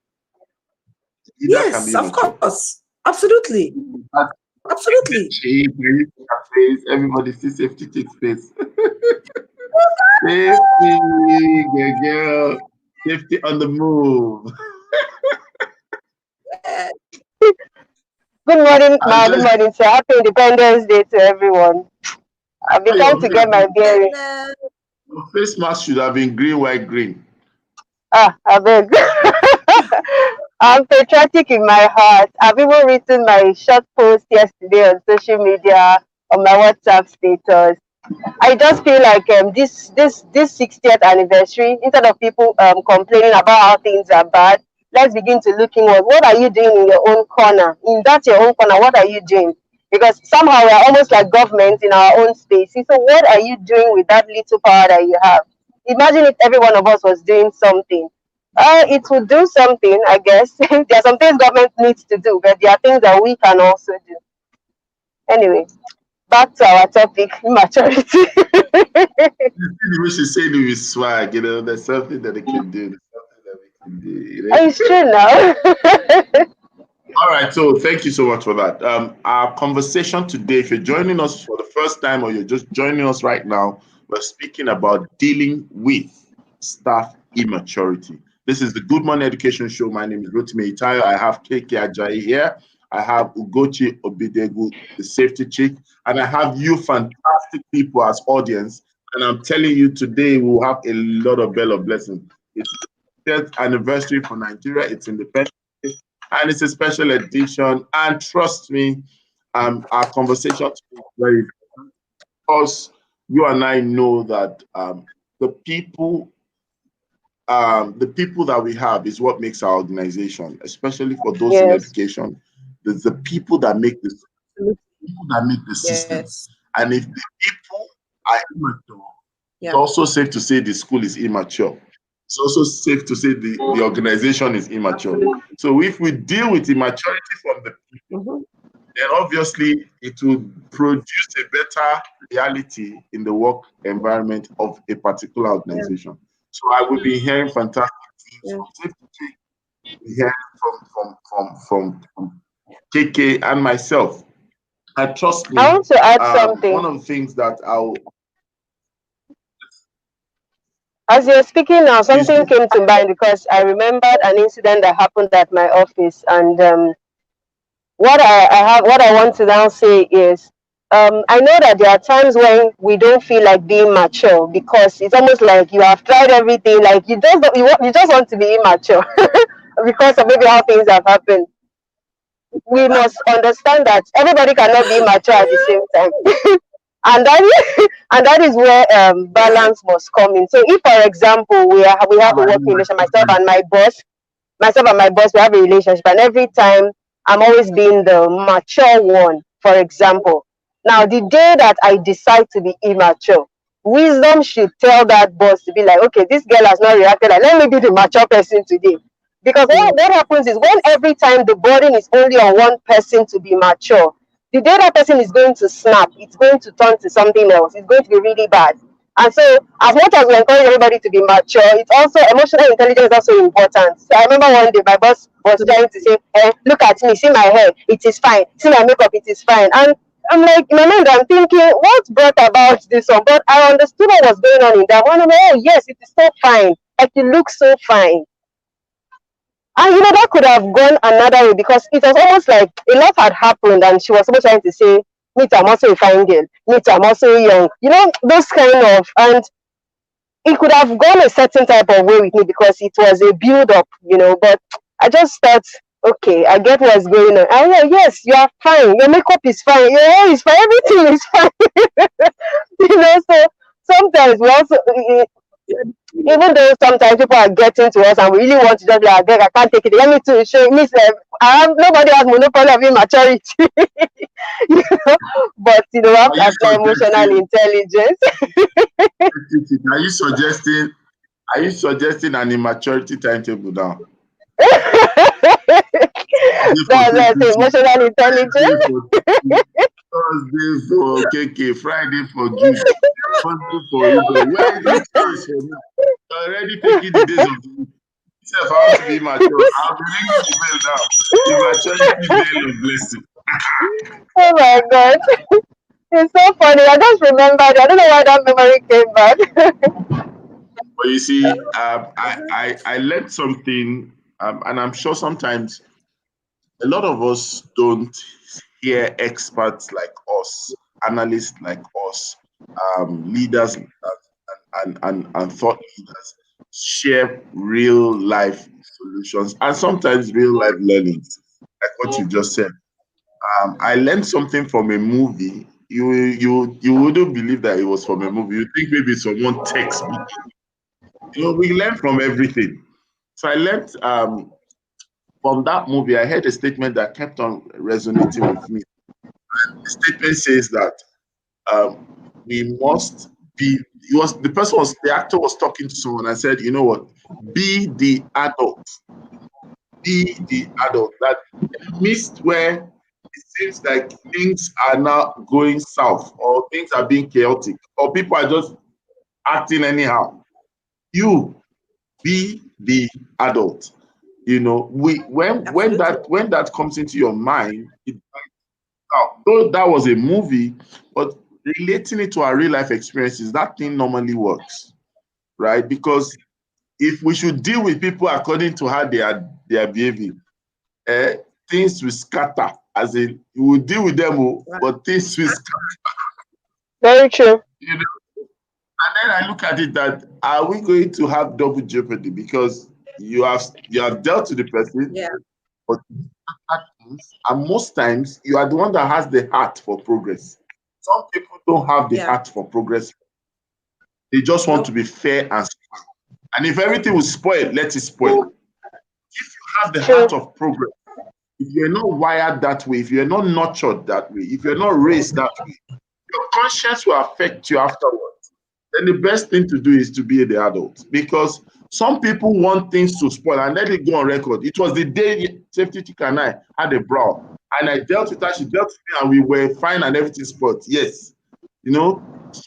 Speaker 1: Yes, of course. Absolutely. Absolutely.
Speaker 2: Everybody see safety takes place. Safety, girl. Safety on the move.
Speaker 3: Good morning, ma. Good morning, sir. Happy Independence Day to everyone. I've been trying to get my bearing.
Speaker 2: Your face mask should have been green, white, green.
Speaker 3: I beg. I'm patriotic in my heart. I've even written my short post yesterday on social media, on my WhatsApp status. I just feel like this 60th anniversary, instead of people complaining about how things are bad, let's begin to look inward. What are you doing in your own corner? In that your own corner, what are you doing? Because somehow we're almost like government in our own spaces. So what are you doing with that little power that you have? Imagine if every one of us was doing something. It would do something, I guess. There are some things government needs to do, but there are things that we can also do. Anyway, back to our topic, immaturity.
Speaker 2: The way she said it with swag, there's something that they can do. There's something that we can do.
Speaker 3: It's true now.
Speaker 2: All right, so thank you so much for that. Our conversation today, if you're joining us for the first time or you're just joining us right now, we're speaking about dealing with staff immaturity. This is the Good Morning Education Show. My name is Rotimi Itayo. I have KK Ajayi here. I have Ugochi Obidegu, the safety chief, and I have you fantastic people as audience. And I'm telling you, today we'll have a lot of bell of blessings. It's the 10th anniversary for Nigeria. It's independent. And it's a special edition. And trust me, our conversation is very important because you and I know that the people that we have is what makes our organization, especially for those in education. The people that make the system. And if the people are immature, it's also safe to say the school is immature. It's also safe to say the organization is immature. So if we deal with immaturity from the people, then obviously it will produce a better reality in the work environment of a particular organization. So I will be hearing fantastic things from safety, hearing from KK and myself. And trust me,
Speaker 3: I want to add something.
Speaker 2: One of the things that
Speaker 3: as you're speaking now, something came to mind because I remembered an incident that happened at my office, and what I want to now say is, I know that there are times when we don't feel like being mature because it's almost like you have tried everything, like you just want to be immature because of maybe how things have happened. We must understand that everybody cannot be mature at the same time. and that is where balance must come in. So if, for example, we have a work relation, myself and my boss, we have a relationship, and every time I'm always being the mature one, for example. Now, the day that I decide to be immature, wisdom should tell that boss to be like, okay, this girl has not reacted, like, let me be the mature person today. Because what happens is, when every time the burden is only on one person to be mature, the day that person is going to snap, it's going to turn to something else. It's going to be really bad. And so, as much as we encourage everybody to be mature, it's also, emotional intelligence is also important. So I remember one day my boss was trying to say, look at me, see my hair, it is fine. See my makeup, it is fine. And I'm like, in my mind, I'm thinking, what brought about this one? But I understood what was going on in that one. I'm like, oh yes, it is so fine. Like, you look so fine. And that could have gone another way, because it was almost like a lot had happened and she was almost trying to say, me too, I'm also a fine girl. Me too, I'm also young. Those kind of, and it could have gone a certain type of way with me because it was a build up, but I just thought, okay, I get what's going on. I know, yes, you are fine. Your makeup is fine. Your hair is fine. Everything is fine. So sometimes we also, even though sometimes people are getting to us and we really want to just like, I can't take it. Let me to show me. Nobody has monopoly of immaturity. you know, but we have
Speaker 2: Are
Speaker 3: to
Speaker 2: you
Speaker 3: apply emotional
Speaker 2: suggesting?
Speaker 3: intelligence.
Speaker 2: Are you suggesting? Are you suggesting an immaturity timetable now? Thursday for
Speaker 3: That's
Speaker 2: KK,
Speaker 3: emotional
Speaker 2: Friday
Speaker 3: intelligence.
Speaker 2: for KK, Thursday for KK, Friday for Gift, Monday for Uber. Where is this choice for me? You're already taking the days of the week. If I want to be mature, I'll be ringing the bell now. Immaturity veil of blessing.
Speaker 3: Oh my god. It's so funny. I just remembered. I don't know why that memory came back.
Speaker 2: But you see, I learned something, and I'm sure sometimes a lot of us don't hear experts like us, analysts like us, leaders and thought leaders share real life solutions and sometimes real life learnings, like what you just said. I learned something from a movie. You wouldn't believe that it was from a movie. You think maybe it's from one textbook. We learn from everything. So I learned from that movie. I heard a statement that kept on resonating with me. The statement says that we must be. The actor was talking to someone and said, you know what, be the adult, be the adult. That missed where it seems like things are now going south or things are being chaotic or people are just acting anyhow. You be the adult. When
Speaker 1: Absolutely.
Speaker 2: that comes into your mind, though that was a movie, but relating it to our real life experiences, that thing normally works, right? Because if we should deal with people according to how they are behaving, eh, things will scatter. As in, you will deal with them,
Speaker 1: Right.
Speaker 2: but things will scatter.
Speaker 3: Very true.
Speaker 2: You know? And then I look at it that are we going to have double jeopardy because you have dealt with the person,
Speaker 1: Yeah.
Speaker 2: but and most times you are the one that has the heart for progress. Some people don't have the
Speaker 1: Yeah.
Speaker 2: heart for progress. They just want to
Speaker 1: Nope.
Speaker 2: be fair and spoil. And if everything will spoil, let it spoil. If you have the
Speaker 3: True.
Speaker 2: heart of progress, if you're not wired that way, if you're not nurtured that way, if you're not raised that way, your conscience will affect you afterwards. Then the best thing to do is to be the adult because some people want things to spoil and let it go on record. It was the day Safety Chick and I had a brawl and I dealt with her, she dealt with me, and we were fine and everything spoiled. Yes, you know,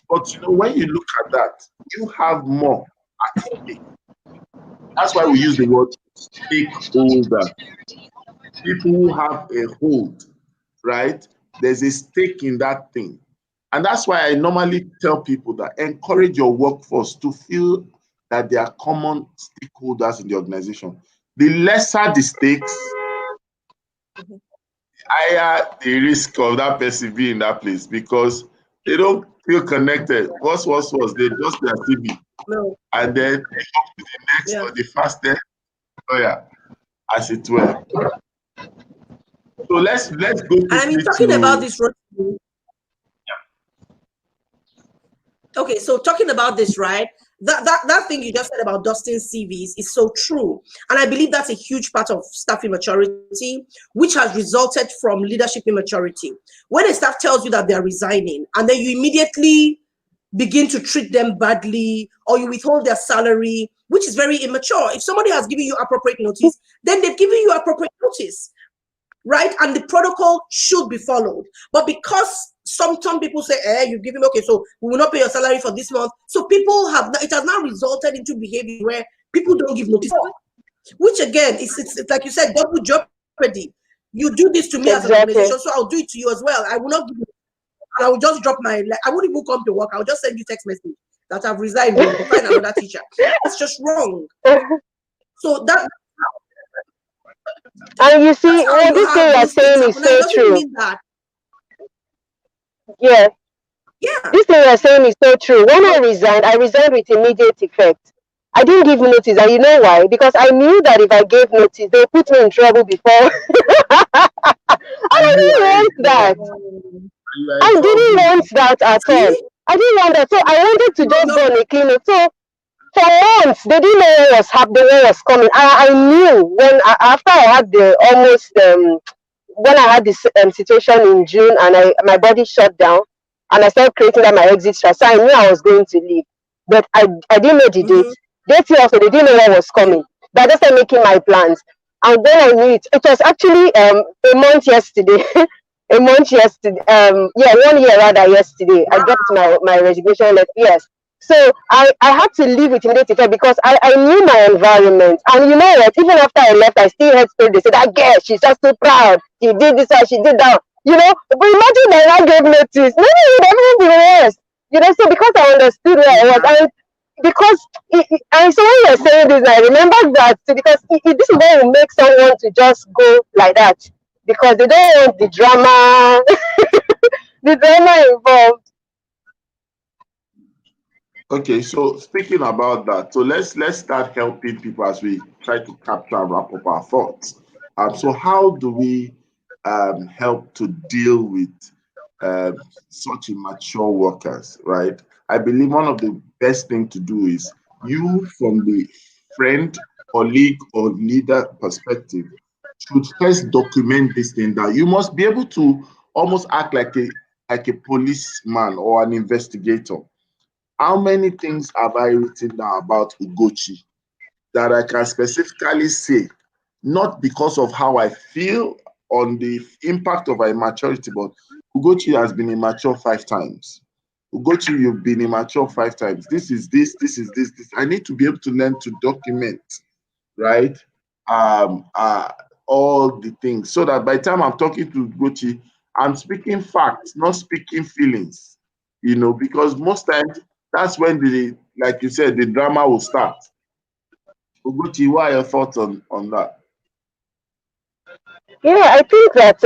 Speaker 2: but when you look at that, you have more at stake. That's why we use the word stakeholder. People who have a hold, right? There's a stake in that thing. And that's why I normally tell people that encourage your workforce to feel that they are common stakeholders in the organization. The lesser the stakes, higher the risk of that person being in that place because they don't feel connected. Was they just their CV
Speaker 1: No.
Speaker 2: and then they go to the next
Speaker 1: Yeah.
Speaker 2: or the fastest lawyer, as it were. So let's go
Speaker 1: And I mean,
Speaker 2: quickly
Speaker 1: talking about
Speaker 2: to
Speaker 1: this, okay, so talking about this, right? That thing you just said about dusting CVs is so true. And I believe that's a huge part of staff immaturity, which has resulted from leadership immaturity. When a staff tells you that they're resigning and then you immediately begin to treat them badly or you withhold their salary, which is very immature. If somebody has given you appropriate notice, then they've given you appropriate notice, right? And the protocol should be followed. But because some people say, you've given me, okay, so we will not pay your salary for this month. So people it has now resulted into behavior where people don't give notice, which again, it's like you said, double jeopardy. You do this to me as an
Speaker 3: Exactly.
Speaker 1: organization, so I'll do it to you as well. I will not give you, and I will just drop I won't even come to work. I'll just send you text message that I've resigned, go find another teacher. It's just wrong. So
Speaker 3: And you see,
Speaker 1: That's how you
Speaker 3: this thing
Speaker 1: have
Speaker 3: you're
Speaker 1: those things
Speaker 3: saying is
Speaker 1: happen. Now, it
Speaker 3: so
Speaker 1: doesn't
Speaker 3: true.
Speaker 1: mean that,
Speaker 3: Yeah,
Speaker 1: yeah.
Speaker 3: this thing you're saying is so true. When I resigned with immediate effect. I didn't give notice, and you know why? Because I knew that if I gave notice, they'll put me in trouble before. And
Speaker 2: And
Speaker 3: I
Speaker 2: you
Speaker 3: didn't
Speaker 2: are a
Speaker 3: want that.
Speaker 2: you are a
Speaker 3: I didn't want
Speaker 2: troublemaker.
Speaker 3: that at all.
Speaker 1: See?
Speaker 3: I didn't want that. So I wanted to
Speaker 1: No,
Speaker 3: just
Speaker 1: no.
Speaker 3: go on a clean note. So for months, they didn't know what was happening, what was coming. I knew after I had the almost when I had this situation in June, and my body shut down, and I started creating that my exit strategy. So I knew I was going to leave, but I didn't know the date.
Speaker 1: Mm-hmm.
Speaker 3: Date also, they didn't know what was coming. But I just started making my plans, and when I knew it, it was actually a month yesterday. A month yesterday, yeah, 1 year rather yesterday. I got my resignation letter. Yes, so I had to leave with immediate effect because I knew my environment. And you know what? Even after I left, I still heard stories. They said, that girl, she's just too proud. She did this and she did that. You know, but imagine that I gave notice. Maybe it would have been worse. You know, so because I understood where I was,
Speaker 1: Yeah.
Speaker 3: and because, and so when you're saying this, I remember that, so because this is what will make someone to just go like that. Because they don't want the drama, the drama involved.
Speaker 2: Okay, so speaking about that, so let's start helping people as we try to capture and wrap up our thoughts. So how do we help to deal with such immature workers, right? I believe one of the best thing to do is you, from the friend, colleague, or leader perspective, should first document this thing. That you must be able to almost act like a policeman or an investigator. How many things have I written down about Ugochi that I can specifically say, not because of how I feel on the impact of our immaturity, but Ugochi has been immature 5 times. Ugochi, you've been immature 5 times. This is this, this is this, this. I need to be able to learn to document, right? Um, uh, all the things so that by the time I'm talking to Ugochi, I'm speaking facts, not speaking feelings, because most times that's when like you said, the drama will start. Uguchi, what are your thoughts on that?
Speaker 3: Yeah, I think that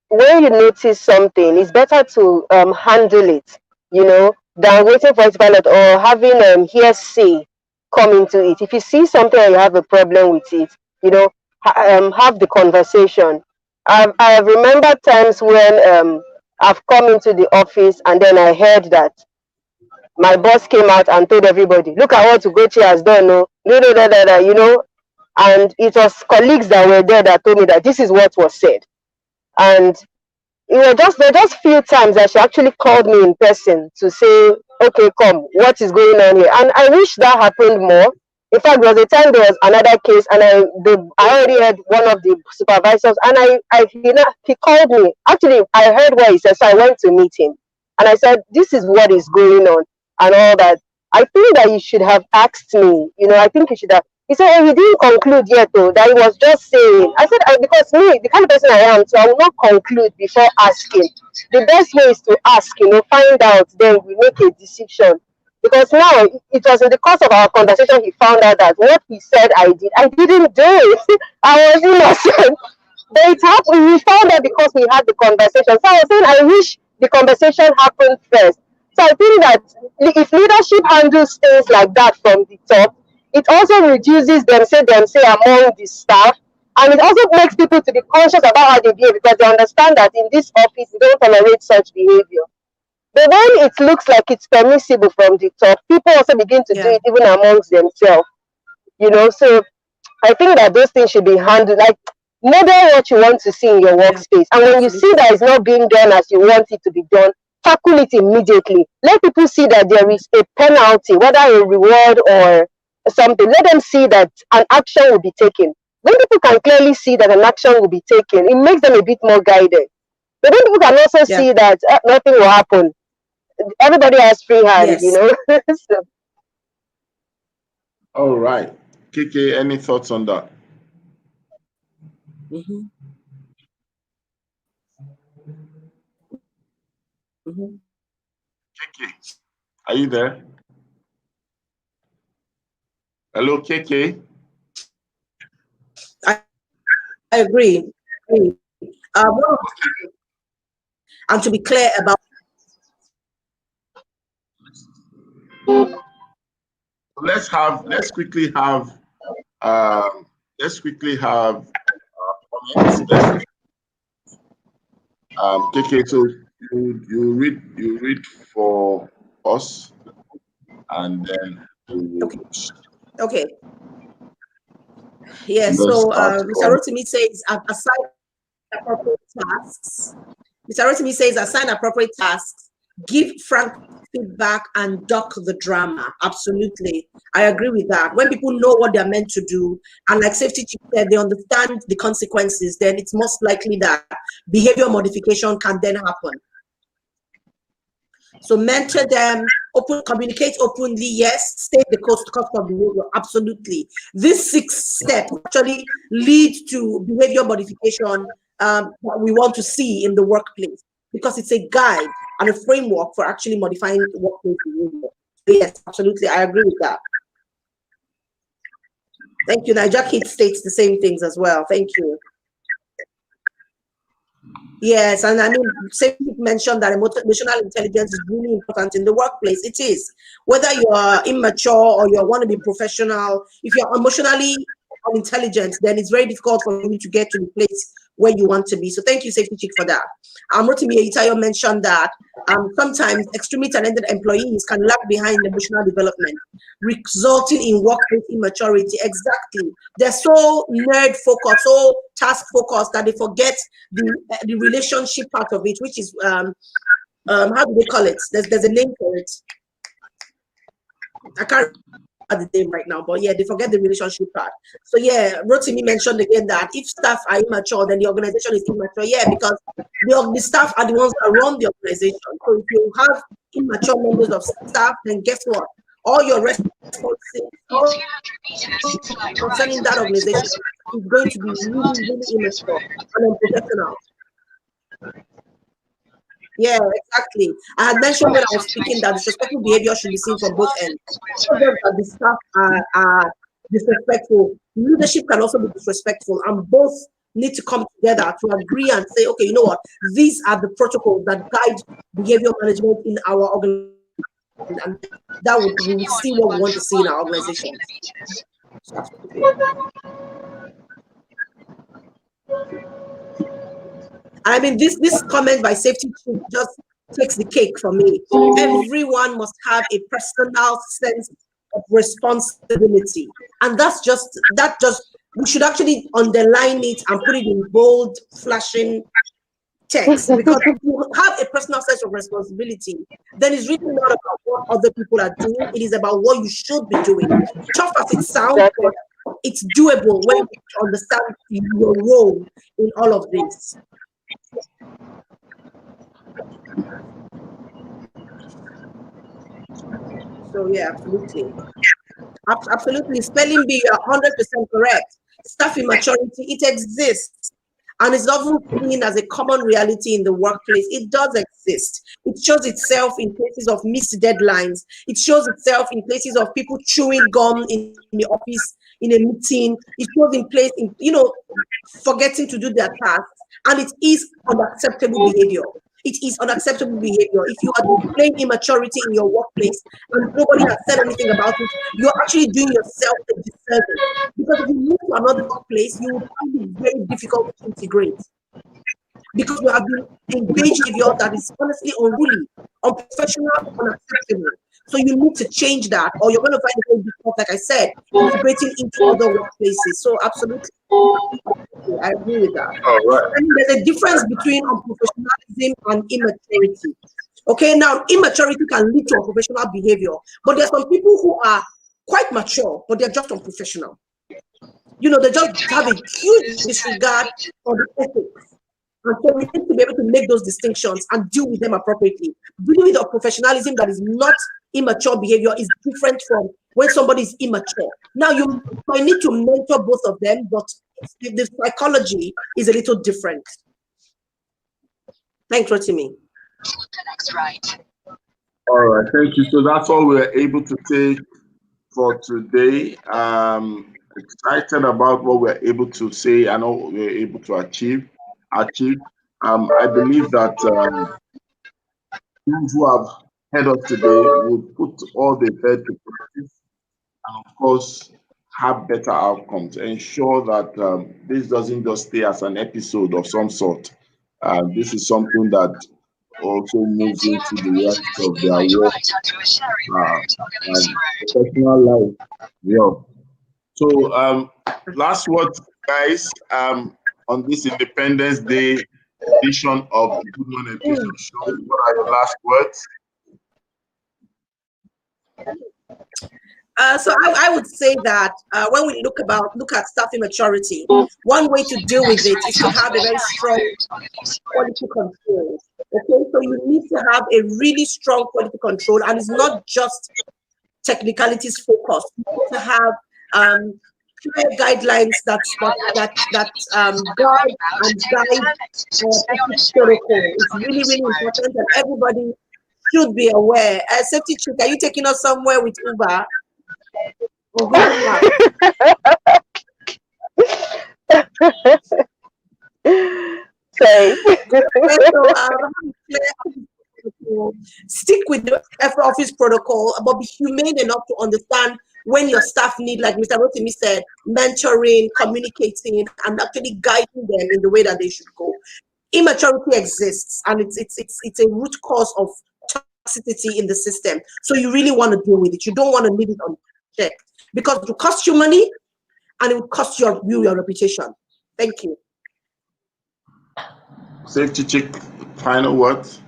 Speaker 3: when you notice something, it's better to handle it, than waiting for it to find out or having hearsay come into it. If you see something and you have a problem with it, have the conversation. I've remembered times when I've come into the office and then I heard that my boss came out and told everybody, look at what Ugochi has done, no, no, no, no, no, no, and it was colleagues that were there that told me that this is what was said. And there were just few times that she actually called me in person to say, okay, come, what is going on here? And I wish that happened more. In fact, there was a time there was another case, and I already had one of the supervisors, and he called me. Actually, I heard what he said, so I went to meet him, and I said, "This is what is going on," and all that. I think that you should have asked me. I think you should have. He said, "Oh, he didn't conclude yet, though. That he was just saying." I said, "Because me, the kind of person I am, so I will not conclude before asking. The best way is to ask. Find out, then we make a decision." Because now it was in the course of our conversation he found out that what he said I didn't do it. I was innocent. But it happened. We found out because we had the conversation. So I was saying I wish the conversation happened first. So I think that if leadership handles things like that from the top, it also reduces them say among the staff, and it also makes people to be conscious about how they behave because they understand that in this office we don't tolerate such behavior. But when it looks like it's permissible from the top, people also begin to do
Speaker 1: Yeah.
Speaker 3: it even amongst themselves. So I think that those things should be handled like model what you want to see in your
Speaker 1: Yeah.
Speaker 3: workspace. And when you see
Speaker 1: Absolutely.
Speaker 3: that it's not being done as you want it to be done, tackle it immediately. Let people see that there is a penalty, whether a reward or something. Let them see that an action will be taken. When people can clearly see that an action will be taken, it makes them a bit more guided. But then people can also
Speaker 1: Yeah.
Speaker 3: see that nothing will happen. Everybody has free hand,
Speaker 1: Yes.
Speaker 3: So,
Speaker 2: All right. KK, any thoughts on that?
Speaker 1: Mm-hmm. Mm-hmm.
Speaker 2: KK, are you there? Hello, KK.
Speaker 1: agree. Um, and to be clear about
Speaker 2: let's quickly have comments. KK, so you read for us, and then
Speaker 1: okay. Yeah,
Speaker 2: let's
Speaker 1: so
Speaker 2: start
Speaker 1: Mr.
Speaker 2: on.
Speaker 1: Rotimi says assign appropriate tasks. Mr. Rotimi says assign appropriate tasks, give frank feedback, and duck the drama. Absolutely. I agree with that. When people know what they're meant to do, and like safety chief said, they understand the consequences, then it's most likely that behavior modification can then happen. So mentor them, communicate openly, yes, state the cost of behavior, absolutely. These 6 steps actually lead to behavior modification that we want to see in the workplace, because it's a guide and a framework for actually modifying workplace behavior. So yes, absolutely, I agree with that. Thank you. Niger Kid states the same things as well. Thank you. Yes, and I mean, safety mentioned that emotional intelligence is really important in the workplace. It is. Whether you're immature or you want to be professional, if you're emotionally unintelligent, then it's very difficult for you to get to the place where you want to be. So thank you, Safety Chick, for that. Rotimi Itayo mentioned that sometimes extremely talented employees can lag behind emotional development, resulting in workplace immaturity. Exactly. They're so nerd focused, so task focused that they forget the relationship part of it, which is how do they call it? There's a name for it. I can't remember the name right now, but yeah, they forget the relationship part. So yeah, Rotimi mentioned again that if staff are immature, then the organization is immature. Yeah, because the staff are the ones that run the organization. So if you have immature members of staff, then guess what? All your responsibilities concerning that organization is going to be really, really immature and unprofessional. Yeah, exactly. I had mentioned when I was speaking that disrespectful behavior should be seen from both ends. Not just that the staff are disrespectful, leadership can also be disrespectful, and both need to come together to agree and say, okay, you know what, these are the protocols that guide behavior management in our organization, and that we will see what we want to see in our organizations. Absolutely. I mean, this comment by Safety Chief just takes the cake for me. Everyone must have a personal sense of responsibility, and that just we should actually underline it and put it in bold, flashing text, because if you have a personal sense of responsibility, then it's really not about what other people are doing. It is about what you should be doing. Tough as it sounds, but it's doable when you understand your role in all of this. So yeah, absolutely. Absolutely. Spelling bee, you're 100% correct. Staff immaturity, it exists. And it's often seen as a common reality in the workplace. It does exist. It shows itself in places of missed deadlines. It shows itself in places of people chewing gum in the office, in a meeting. It shows in place in, forgetting to do their tasks. And it is unacceptable behavior. It is unacceptable behavior. If you are displaying immaturity in your workplace and nobody has said anything about it, you're actually doing yourself a disservice. Because if you move to another workplace, you will find it very difficult to integrate. Because you have been engaged in behavior that is honestly unruly, unprofessional, unacceptable. So you need to change that, or you're going to find it very difficult, like I said, integrating into other workplaces. So absolutely, I agree with that.
Speaker 2: All right.
Speaker 1: I mean, there's a difference between unprofessionalism and immaturity. Okay, now immaturity can lead to unprofessional behavior, but there's some people who are quite mature, but they're just unprofessional. They just have a huge disregard for the ethics. And so we need to be able to make those distinctions and deal with them appropriately. Dealing with a professionalism that is not immature behavior is different from when somebody is immature. Now, you might need to mentor both of them, but the psychology is a little different. Thanks, Rotimi.
Speaker 2: All right, thank you. So that's all we're able to take for today. excited about what we're able to say and what we're able to achieve. I believe that those who have heard us today will put all they heard to practice and, of course, have better outcomes. Ensure that this doesn't just stay as an episode of some sort. This is something that also moves into the reality of their work and professional life. Yeah. So, last word, guys, on this Independence Day edition of the Good Morning Education Show. What are your last words?
Speaker 1: So I would say that when we look at staff immaturity, one way to deal with it is to have a very strong quality control. Okay, so you need to have a really strong quality control, and it's not just technicalities focused. You need to have clear guidelines that guide protocol. It's really important, and everybody should be aware. Safety check. Are you taking us somewhere with Uber?
Speaker 3: Sorry.
Speaker 1: Stick with the office protocol, but be humane enough to understand when your staff need, like Mr. Rotimi said, mentoring, communicating, and actually guiding them in the way that they should go. Immaturity exists, and it's a root cause of toxicity in the system. So you really want to deal with it. You don't want to leave it unchecked because it will cost you money and it will cost your reputation. Thank you.
Speaker 2: Safety check, final words.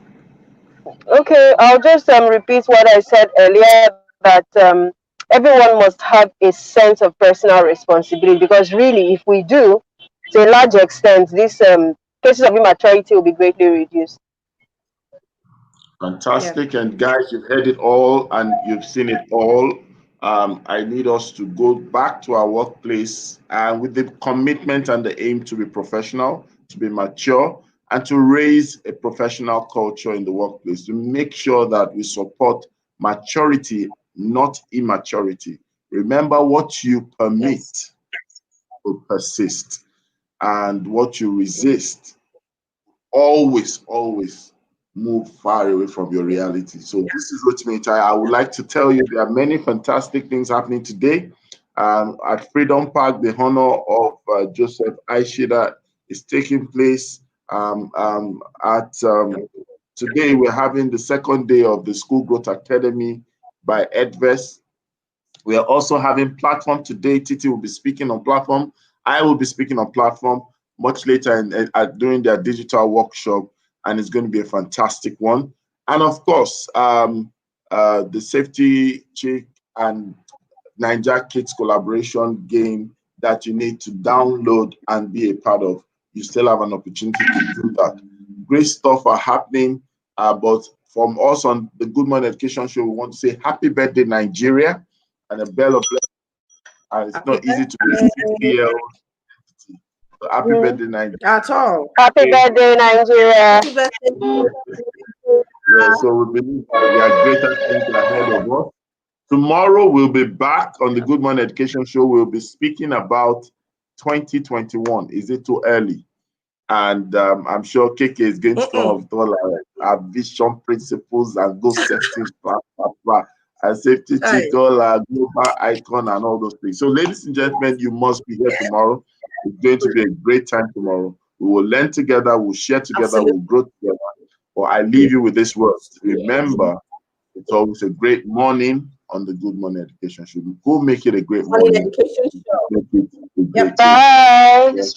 Speaker 3: Okay, I'll just repeat what I said earlier, that everyone must have a sense of personal responsibility, because really, if we do, to a large extent, these cases of immaturity will be greatly reduced.
Speaker 2: Fantastic. Yeah. And guys, you've heard it all and you've seen it all. I need us to go back to our workplace with the commitment and the aim to be professional, to be mature, and to raise a professional culture in the workplace, to make sure that we support maturity, not immaturity. Remember, what you permit will persist, and what you resist always move far away from your reality. So this is Rotimi. I would like to tell you there are many fantastic things happening today. At Freedom Park, the honor of Joseph Aishida is taking place. Today we're having the second day of the School Growth Academy by Edvest. We are also having platform today. Titi will be speaking on platform. I will be speaking on platform much later during their digital workshop, and it's going to be a fantastic one. And of course, the Safety Check and Ninja Kids collaboration game that you need to download and be a part of. You still have an opportunity to do that. Great stuff are happening, but from us on the Good Morning Education Show, we want to say happy birthday, Nigeria, and a bell of blessings. And it's not easy to be 60 years old. So happy birthday, Nigeria.
Speaker 1: At all.
Speaker 3: Happy birthday, Nigeria.
Speaker 1: Happy birthday.
Speaker 2: Yeah, so we believe there are greater things ahead of us. Tomorrow we'll be back on the Good Morning Education Show. We'll be speaking about 2021. Is it too early? And I'm sure KK is going to come up with all our vision principles and goal setting, and safety check, all our global icon and all those things. So, ladies and gentlemen, you must be here tomorrow. It's going to be a great time tomorrow. We will learn together, we'll share together, Absolutely. We'll grow together. Or I leave you with this word. Remember, it's always a great morning on the Good Morning Education Show. Go make it a great morning.
Speaker 1: Education Show.
Speaker 2: Make it a great
Speaker 3: Bye.
Speaker 2: Yes.